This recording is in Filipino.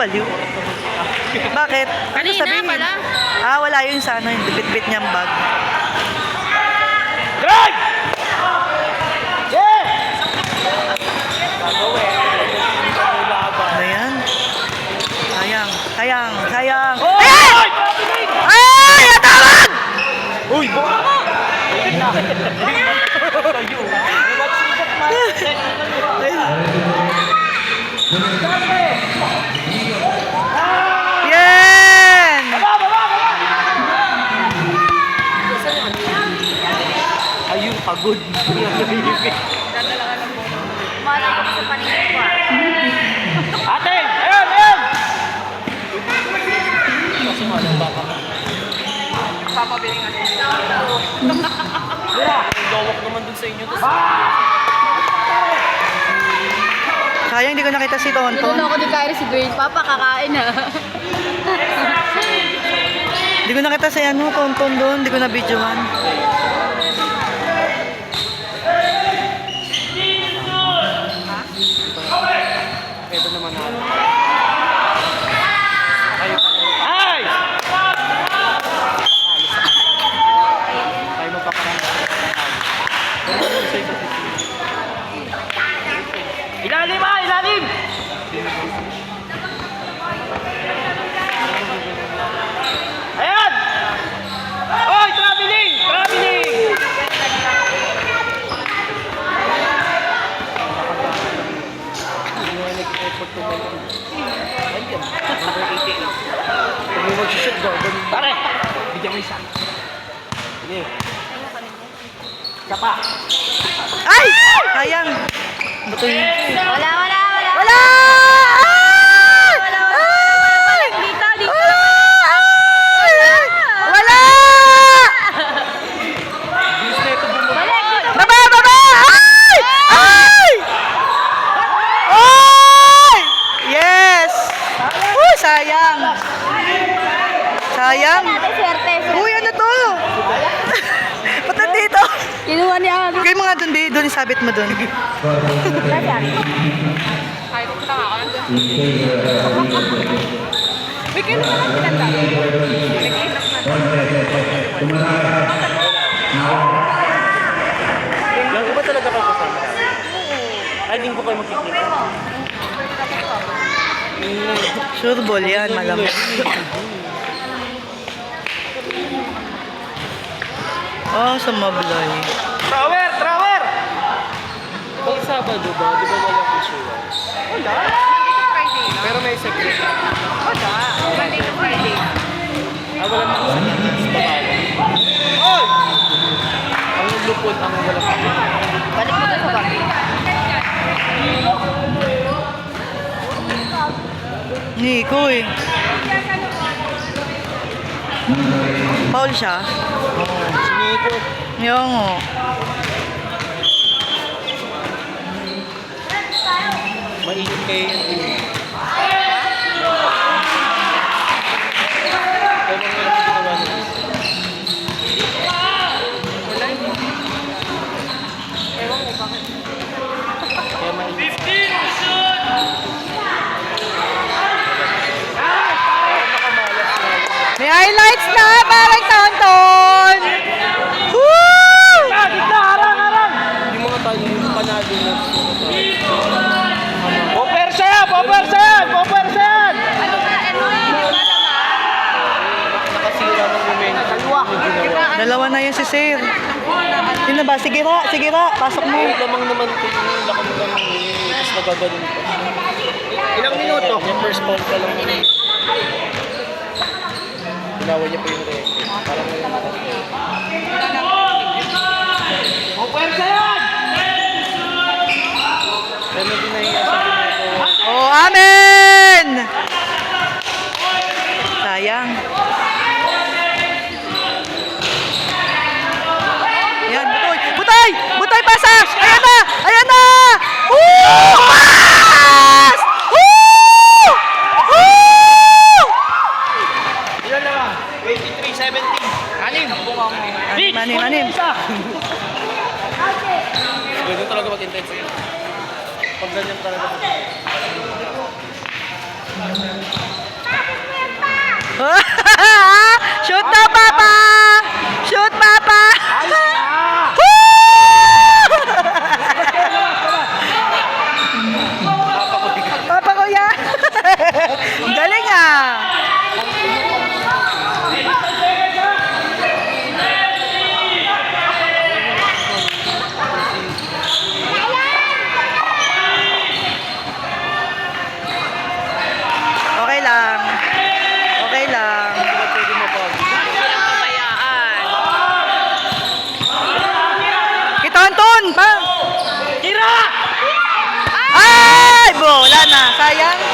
baliw. Bakit? Ano Kanina sabihin? pala. Wala yun sa ano, yung bit-bit niyang bag. Drive! Yeah! Ano yan? Sayang. Hoy! Ayan! Ay! Natawag! Uy! Yan! Ayun, pagod. Malay ko sa paningin ko Ate! Ayun! Kasi malang baka. Papabili nga siya. Gawak naman dun sa inyo. Sayang, hindi ko nakita si Tonton. Tinanong ako ni Kyrie si Dwayne, Papa, kakain ha. Hindi ko nakita si Tonton doon. Hindi ko na-videohan. Ito naman ako. Ay! Tayo magpaparami. Ilalim! Ilalim! Ayan! Oy! Traveling! Pare! Bigyan mo isa. Sige. Isa pa. Ay! Sayang. Bato yun. Wala! Wala! Ay! Dito! Ay! Wala! Baba! Ay! Ay! Ay! Yes! Uy, sayang. Swerte. Uy, ano to? Ba't nandito? Kinuha niya ako. Bigay mo nga dun, babe. Doon, isabit mo dun. Ay, pupunta nga ako nandun. May kailan ka lang pinagda? May kailan Lagi ba talaga kayo kasama? Ay, din ko kayo magkikita. Sure ball yan, malamang. Oh, sumablay. Thrower! Pag Sabado ba? Di ba walang insurance? Wala. Monday to Friday. Pero may secret. Wala. Monday to Friday. Walang insurance. Babae. Oy! Ang lupot ang walang Balik mo doon sa bag. Nico eh. Paul siya. Siniko. Yung oh. Mainit kayo yung ulo. Kaya mga ginawa nila. Ewan ko bakit. Kaya mainit. May highlights na parang Tonton! Woo! Harang! Yung mga tayo yung panalo na. Popersa yan! Ano nga? Nakasira ng momento. Dalawa na yun si Sir. Sino ba? Sige ra. Pasok mo. Ay, lamang naman ito yung lakam lang tapos nagagaling pa siya. Ilang minuto? Yung first ball pa lang yun. Ginawa niya pa yung record. Parang may Popersa yan! Kaya medyo nahiya sa ginagawa. Oh, amen! Sayang. Yan, Butoy, pasa! Ayan na! Woo! Pass! Woo! Woo! Ilan na ba? 23-17. Anim. Anim. Ganyan talaga mag-intense. Pag ganyan talaga. Shoot na, Papa! Shoot, Papa! Papa Kuya! Galing ah! Okay lang. Okay lang. Pwede mo pa. Silang pabayaan. Kita Anton! Pa! Tira! Ay! Bola na. Sayang.